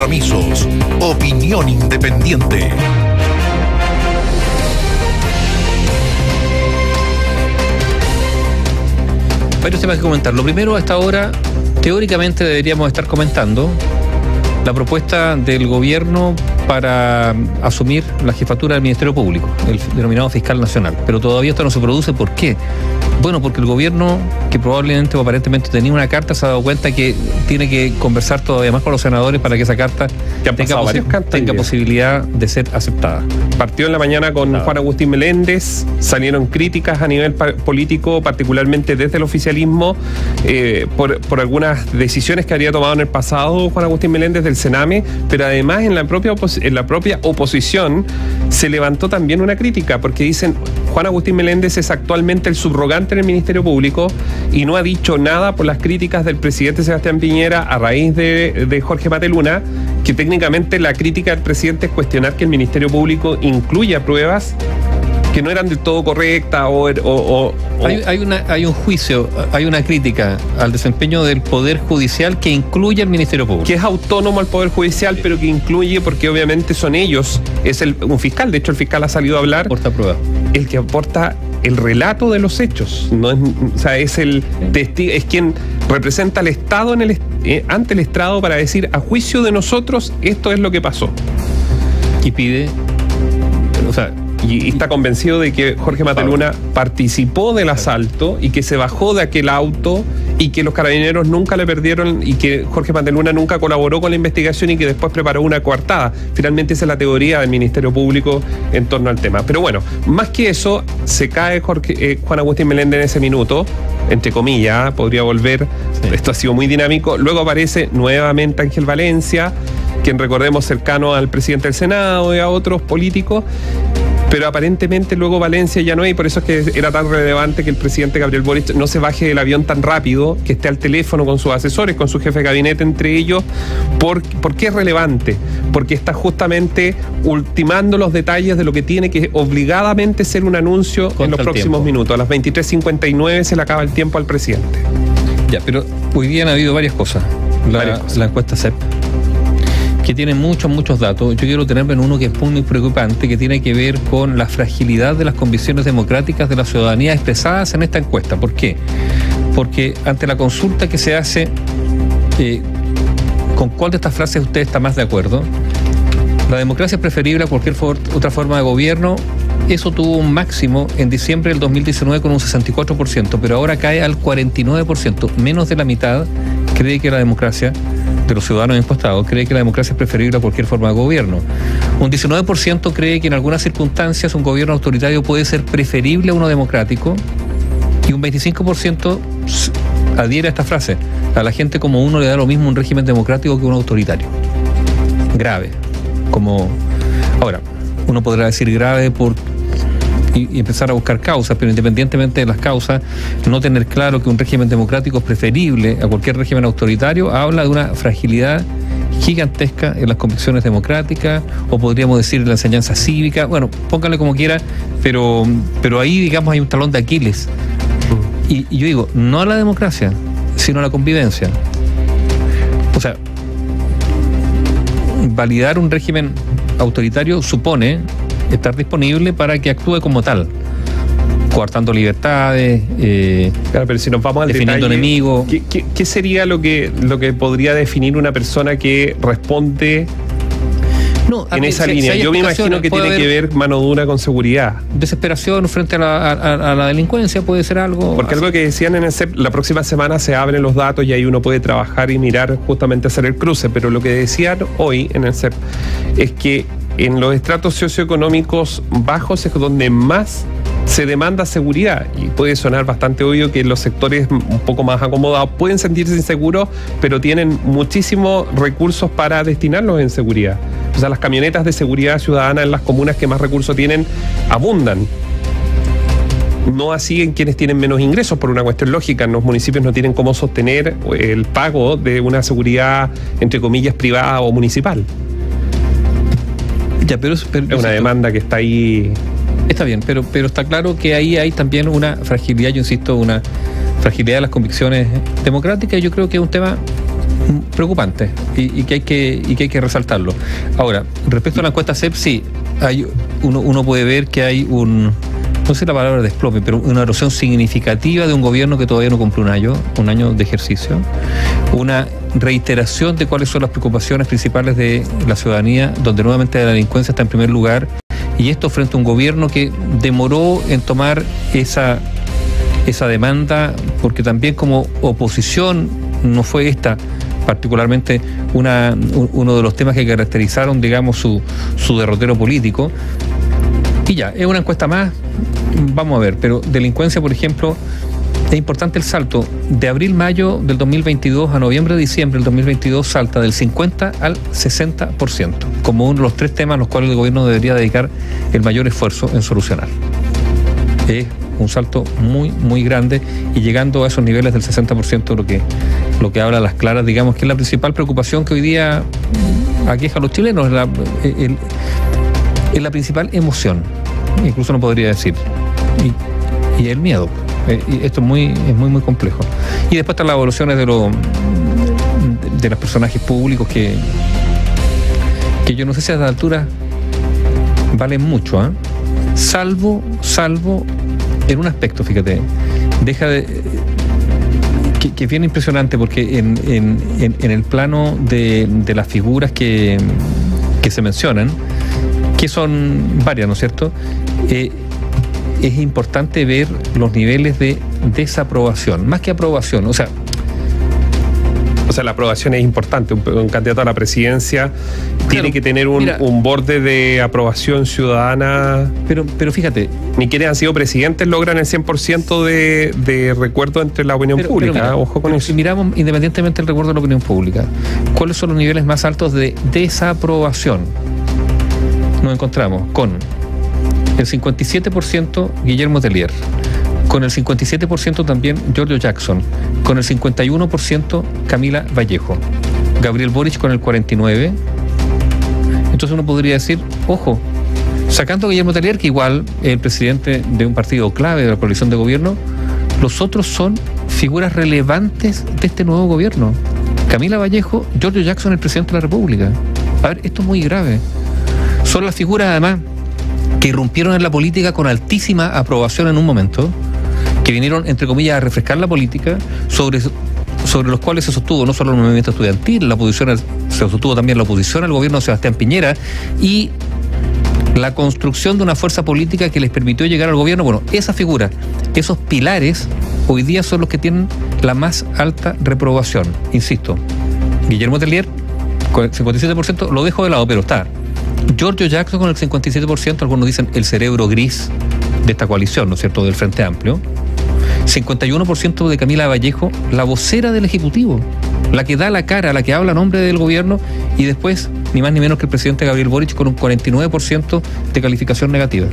compromisos. Opinión independiente. Varios temas que comentar. Lo primero, hasta ahora, teóricamente deberíamos estar comentando la propuesta del gobierno para asumir la jefatura del Ministerio Público, el denominado Fiscal Nacional. Pero todavía esto no se produce. ¿Por qué? Bueno, porque el gobierno, que probablemente o aparentemente tenía una carta, se ha dado cuenta que tiene que conversar todavía más con los senadores para que esa carta tenga posibilidad de ser aceptada. Partió en la mañana con Juan Agustín Meléndez, salieron críticas a nivel político, particularmente desde el oficialismo, por algunas decisiones que había tomado en el pasado Juan Agustín Meléndez del Sename, pero además en la propia oposición se levantó también una crítica, porque dicen, Juan Agustín Meléndez es actualmente el subrogante en el Ministerio Público y no ha dicho nada por las críticas del presidente Sebastián Piñera a raíz de Jorge Mateluna, que técnicamente la crítica del presidente es cuestionar que el Ministerio Público incluya pruebas que no eran del todo correctas Hay un juicio, hay una crítica al desempeño del Poder Judicial que incluye al Ministerio Público. Que es autónomo al Poder Judicial, pero que incluye, porque obviamente son ellos, es un fiscal, de hecho el fiscal ha salido a hablar. Aporta prueba. El que aporta el relato de los hechos, no es, o sea, es el testigo, es quien representa al Estado ante el estrado para decir, a juicio de nosotros, esto es lo que pasó. Y pide, o sea, y está convencido de que Jorge Mateluna participó del asalto y que se bajó de aquel auto y que los carabineros nunca le perdieron y que Jorge Mateluna nunca colaboró con la investigación y que después preparó una coartada. Finalmente esa es la teoría del Ministerio Público en torno al tema. Pero bueno, más que eso, se cae Juan Agustín Meléndez en ese minuto, entre comillas, podría volver. Sí. Esto ha sido muy dinámico. Luego aparece nuevamente Ángel Valencia, quien recordemos cercano al presidente del Senado y a otros políticos. Pero aparentemente luego Valencia ya no hay, por eso es que era tan relevante que el presidente Gabriel Boric no se baje del avión tan rápido, que esté al teléfono con sus asesores, con su jefe de gabinete entre ellos. ¿Por qué es relevante? Porque está justamente ultimando los detalles de lo que tiene que obligadamente ser un anuncio en los próximos minutos. A las 23:59 se le acaba el tiempo al presidente. Ya, pero hoy día han habido varias cosas. La encuesta CEP, que tiene muchos datos. Yo quiero tenerme en uno que es muy preocupante, que tiene que ver con la fragilidad de las convicciones democráticas de la ciudadanía expresadas en esta encuesta. ¿Por qué? Porque ante la consulta que se hace, ¿con cuál de estas frases usted está más de acuerdo? La democracia es preferible a cualquier otra forma de gobierno. Eso tuvo un máximo en diciembre del 2019 con un 64%, pero ahora cae al 49%. Menos de la mitad cree que la democracia, de los ciudadanos encuestados, cree que la democracia es preferible a cualquier forma de gobierno. Un 19% cree que en algunas circunstancias un gobierno autoritario puede ser preferible a uno democrático, y un 25% adhiere a esta frase: a la gente como uno le da lo mismo un régimen democrático que un autoritario. Grave. Ahora, uno podrá decir grave y empezar a buscar causas, pero independientemente de las causas, no tener claro que un régimen democrático es preferible a cualquier régimen autoritario habla de una fragilidad gigantesca en las convicciones democráticas, o podríamos decir en la enseñanza cívica. Bueno, pónganle como quiera, pero ahí, digamos, hay un talón de Aquiles. Y yo digo, no a la democracia, sino a la convivencia. O sea, validar un régimen autoritario supone estar disponible para que actúe como tal, coartando libertades, claro, pero si nos vamos al definiendo detalle, enemigos. ¿Qué sería lo que podría definir una persona que responde en esa línea? Yo me imagino que tiene que ver mano dura con seguridad. Desesperación frente a la delincuencia puede ser algo. Porque así. Algo que decían en el CEP, la próxima semana se abren los datos y ahí uno puede trabajar y mirar, justamente hacer el cruce. Pero lo que decían hoy en el CEP es que en los estratos socioeconómicos bajos es donde más se demanda seguridad, y puede sonar bastante obvio que los sectores un poco más acomodados pueden sentirse inseguros, pero tienen muchísimos recursos para destinarlos en seguridad. O sea, las camionetas de seguridad ciudadana en las comunas que más recursos tienen abundan. No así en quienes tienen menos ingresos, por una cuestión lógica. En los municipios no tienen cómo sostener el pago de una seguridad, entre comillas, privada o municipal. Ya, pero es una demanda que está ahí. Está bien, pero está claro que ahí hay también una fragilidad, yo insisto, una fragilidad de las convicciones democráticas. Yo creo que es un tema preocupante y que hay que resaltarlo. Ahora, respecto a la encuesta CEP, sí, uno puede ver que hay no sé la palabra desplome, pero una erosión significativa de un gobierno que todavía no cumple un año de ejercicio, una reiteración de cuáles son las preocupaciones principales de la ciudadanía, donde nuevamente la delincuencia está en primer lugar, y esto frente a un gobierno que demoró en tomar esa demanda, porque también como oposición no fue esta particularmente uno de los temas que caracterizaron, digamos, su derrotero político. Y ya, es una encuesta más, vamos a ver, pero delincuencia, por ejemplo, es importante el salto de abril-mayo del 2022 a noviembre-diciembre del 2022, salta del 50 al 60%, como uno de los 3 temas a los cuales el gobierno debería dedicar el mayor esfuerzo en solucionar. Es un salto muy, muy grande, y llegando a esos niveles del 60%, lo que habla a las claras, digamos, que es la principal preocupación que hoy día aqueja a los chilenos, es la principal emoción, incluso no podría decir, y el miedo. Y esto es muy complejo. Y después están las evoluciones de los personajes públicos que yo no sé si a esta altura valen mucho, ¿eh? Salvo en un aspecto, fíjate, que es bien impresionante, porque en el plano de las figuras que se mencionan, que son varias, ¿no es cierto? Es importante ver los niveles de desaprobación, más que aprobación. O sea, la aprobación es importante. Un candidato a la presidencia tiene que tener un borde de aprobación ciudadana. Pero fíjate, ni quienes han sido presidentes logran el 100% de recuerdo entre la opinión pública. Mira, ojo con eso. Si miramos independientemente del recuerdo de la opinión pública, ¿cuáles son los niveles más altos de desaprobación? Nos encontramos con el 57% Guillermo Tellier, con el 57% también Giorgio Jackson, con el 51% Camila Vallejo, Gabriel Boric con el 49%. Entonces uno podría decir, ojo, sacando a Guillermo Tellier, que igual es el presidente de un partido clave de la coalición de gobierno, los otros son figuras relevantes de este nuevo gobierno. Camila Vallejo, Giorgio Jackson, el presidente de la República. A ver, esto es muy grave. Son las figuras, además, que irrumpieron en la política con altísima aprobación en un momento, que vinieron, entre comillas, a refrescar la política, sobre los cuales se sostuvo no solo el movimiento estudiantil, se sostuvo también la oposición al gobierno de Sebastián Piñera, y la construcción de una fuerza política que les permitió llegar al gobierno. Bueno, esas figuras, esos pilares, hoy día son los que tienen la más alta reprobación. Insisto, Guillermo Tellier con el 57%, lo dejo de lado, pero está Giorgio Jackson con el 57%, algunos dicen el cerebro gris de esta coalición, ¿no es cierto?, del Frente Amplio. 51% de Camila Vallejo, la vocera del Ejecutivo, la que da la cara, la que habla a nombre del gobierno, y después, ni más ni menos que el presidente Gabriel Boric con un 49% de calificación negativa.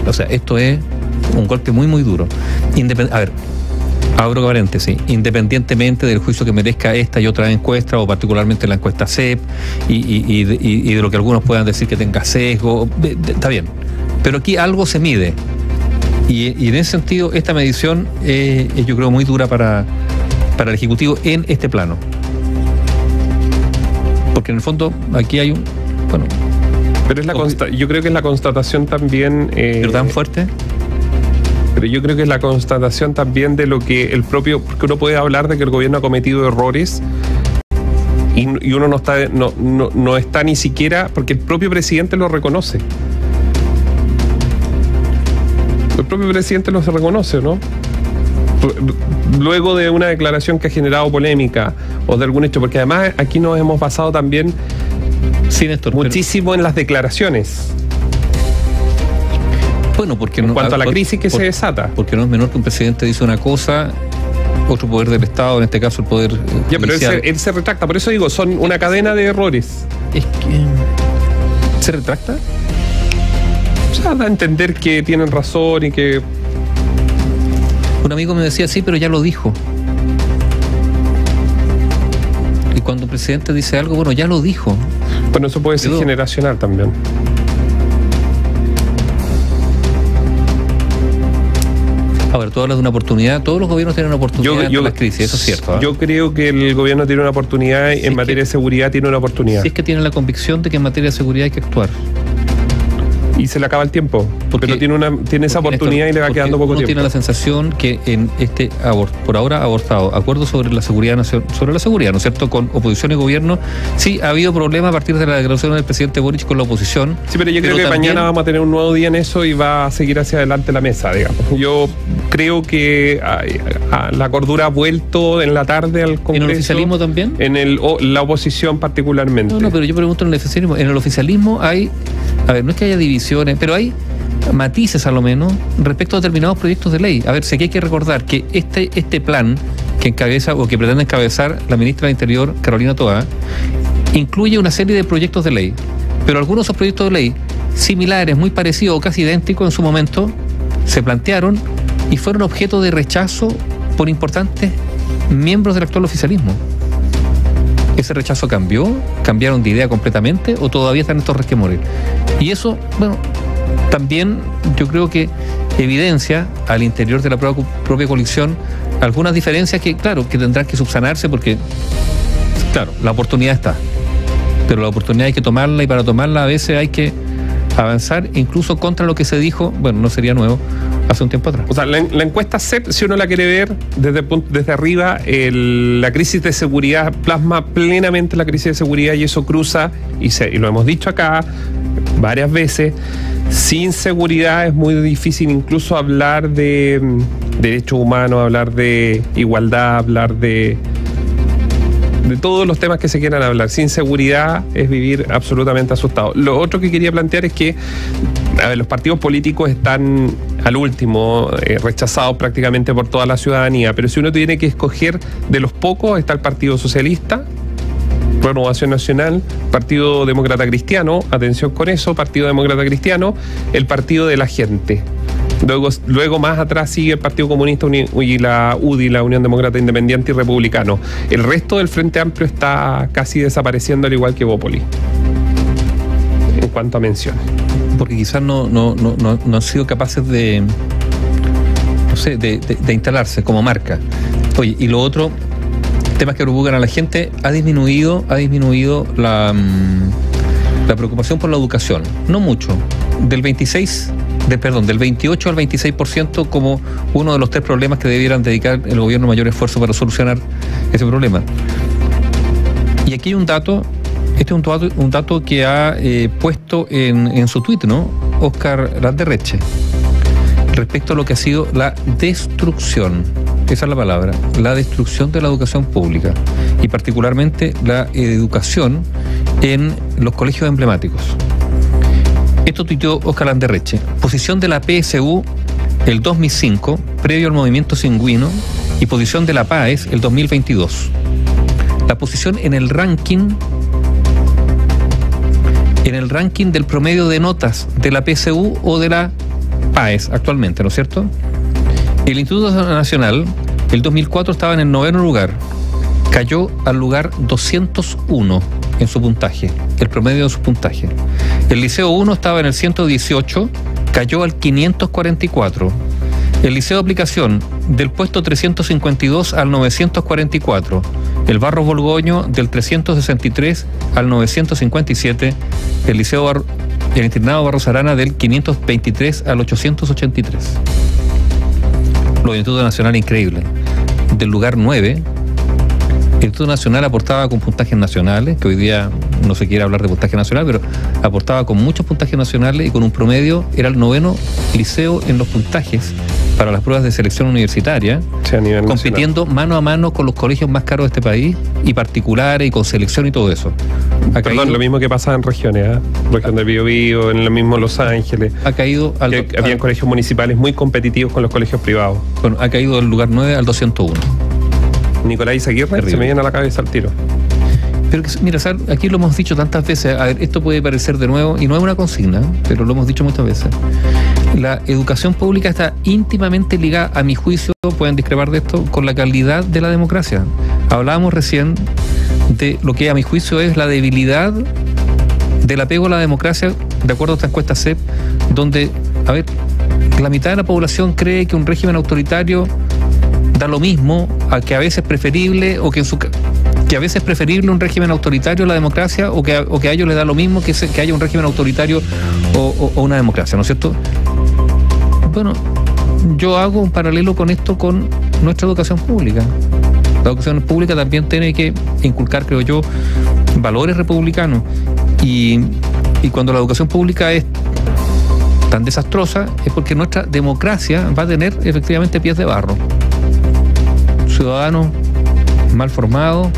O sea, esto es un golpe muy, muy duro. A ver, abro paréntesis, independientemente del juicio que merezca esta y otra encuesta, o particularmente la encuesta CEP, y de lo que algunos puedan decir que tenga sesgo, está bien. Pero aquí algo se mide. Y en ese sentido, esta medición es, yo creo, muy dura para el Ejecutivo en este plano. Porque en el fondo, aquí hay un... Bueno, pero yo creo que es la constatación también... ¿Pero tan fuerte? Pero yo creo que es la constatación también de lo que el propio... Porque uno puede hablar de que el gobierno ha cometido errores y uno no está ni siquiera... Porque el propio presidente lo reconoce. El propio presidente lo reconoce, ¿no? Luego de una declaración que ha generado polémica o de algún hecho, porque además aquí nos hemos basado también muchísimo en las declaraciones. Bueno, porque en cuanto a la crisis que se desata. Porque no es menor que un presidente dice una cosa, otro poder del Estado, en este caso el poder judicial. Ya, pero él se retracta, por eso digo, son una cadena de errores. Es que... ¿Se retracta? O sea, da a entender que tienen razón y que... Un amigo me decía, sí, pero ya lo dijo. Y cuando el presidente dice algo, bueno, ya lo dijo. Bueno, eso puede ser generacional también. Ahora, tú hablas de una oportunidad, todos los gobiernos tienen una oportunidad en las crisis, eso es cierto. Yo creo que el gobierno tiene una oportunidad, en materia de seguridad tiene una oportunidad. Si es que tiene la convicción de que en materia de seguridad hay que actuar. Y se le acaba el tiempo, pero tiene esa oportunidad y le va quedando poco tiempo. Tiene la sensación que en este por ahora abortado acuerdo sobre la seguridad, ¿no es cierto?, con oposición y gobierno, sí ha habido problemas a partir de la declaración del presidente Boric con la oposición. Sí, pero yo creo que también mañana vamos a tener un nuevo día en eso y va a seguir hacia adelante la mesa, digamos. Yo creo que la cordura ha vuelto en la tarde al Congreso. ¿En el oficialismo también? En la oposición particularmente. No, pero yo pregunto en el oficialismo. En el oficialismo hay, a ver, no es que haya divisiones, pero hay matices a lo menos respecto a determinados proyectos de ley. A ver, si aquí hay que recordar que este plan que encabeza o que pretende encabezar la ministra del Interior, Carolina Toá, incluye una serie de proyectos de ley, pero algunos de esos proyectos de ley similares, muy parecidos o casi idénticos en su momento, se plantearon y fueron objeto de rechazo por importantes miembros del actual oficialismo. ¿Ese rechazo cambió? ¿Cambiaron de idea completamente? ¿O todavía están estos resquemores? Y eso, bueno, también yo creo que evidencia al interior de la propia coalición algunas diferencias que, claro, que tendrán que subsanarse porque, claro, la oportunidad está. Pero la oportunidad hay que tomarla y para tomarla a veces hay que avanzar incluso contra lo que se dijo, bueno, no sería nuevo, hace un tiempo atrás. O sea, la encuesta CEP, si uno la quiere ver desde arriba, la crisis de seguridad plasma plenamente la crisis de seguridad y eso cruza, y lo hemos dicho acá varias veces, sin seguridad es muy difícil incluso hablar de derechos humanos, hablar de igualdad, hablar de todos los temas que se quieran hablar. Sin seguridad es vivir absolutamente asustado. Lo otro que quería plantear es que los partidos políticos están al último rechazados prácticamente por toda la ciudadanía, pero si uno tiene que escoger de los pocos, está el Partido Socialista, Renovación Nacional, Partido Demócrata Cristiano, atención con eso, Partido Demócrata Cristiano, el Partido de la Gente. Luego más atrás sigue el Partido Comunista y la UDI, la Unión Demócrata Independiente y Republicano. El resto del Frente Amplio está casi desapareciendo, al igual que Bópoli, en cuanto a menciones. Porque quizás no han sido capaces de instalarse como marca. Oye, y lo otro, temas que preocupan a la gente, ha disminuido la preocupación por la educación. No mucho. Del 28 al 26% como uno de los 3 problemas que debieran dedicar el gobierno mayor esfuerzo para solucionar ese problema. Y aquí hay un dato, este es un dato que ha puesto en su tuit, ¿no?, Óscar Landerreche, respecto a lo que ha sido la destrucción, esa es la palabra, la destrucción de la educación pública y particularmente la educación en los colegios emblemáticos. Esto tuiteó Óscar Landerreche. Posición de la PSU el 2005, previo al movimiento Pingüino, y posición de la PAES el 2022. La posición en el ranking del promedio de notas de la PSU o de la PAES actualmente, ¿no es cierto? El Instituto Nacional, el 2004 estaba en el 9º lugar, cayó al lugar 201 en su puntaje, el promedio de su puntaje. El Liceo 1 estaba en el 118, cayó al 544. El Liceo de Aplicación del puesto 352 al 944. El Barros Borgoño del 363 al 957. El Internado Barros Arana del 523 al 883. Los institutos nacionales, increíble. Del lugar 9, el Instituto Nacional aportaba con puntajes nacionales, que hoy día no se quiere hablar de puntaje nacional, pero aportaba con muchos puntajes nacionales y con un promedio, era el 9º liceo en los puntajes para las pruebas de selección universitaria, sí, a nivel compitiendo nacional, mano a mano con los colegios más caros de este país y particulares y con selección y todo eso. Lo mismo que pasa en regiones, región del Biobío, en lo mismo Los Ángeles. Ha caído habían colegios municipales muy competitivos con los colegios privados. Bueno, ha caído del lugar 9 al 201. Nicolás Izaguirre, terrible. Se me viene a la cabeza al tiro. Pero mira, aquí lo hemos dicho tantas veces, a ver, esto puede parecer de nuevo, y no es una consigna, pero lo hemos dicho muchas veces. La educación pública está íntimamente ligada, a mi juicio, pueden discrepar de esto, con la calidad de la democracia. Hablábamos recién de lo que a mi juicio es la debilidad del apego a la democracia, de acuerdo a esta encuesta CEP, donde, a ver, La mitad de la población cree que un régimen autoritario da lo mismo, a que a veces es preferible, o que a veces es preferible un régimen autoritario a la democracia, o que a ellos les da lo mismo que haya un régimen autoritario o una democracia, ¿no es cierto? Bueno, yo hago un paralelo con esto con nuestra educación pública. La educación pública también tiene que inculcar, creo yo, valores republicanos. Y cuando la educación pública es tan desastrosa, es porque nuestra democracia va a tener efectivamente pies de barro. Ciudadanos mal formados,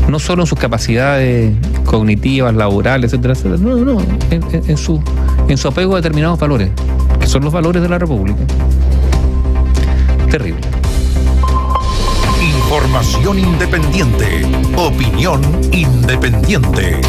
no solo en sus capacidades cognitivas, laborales, etcétera, etcétera, no, en su apego a determinados valores, que son los valores de la República. Terrible. Información independiente. Opinión independiente.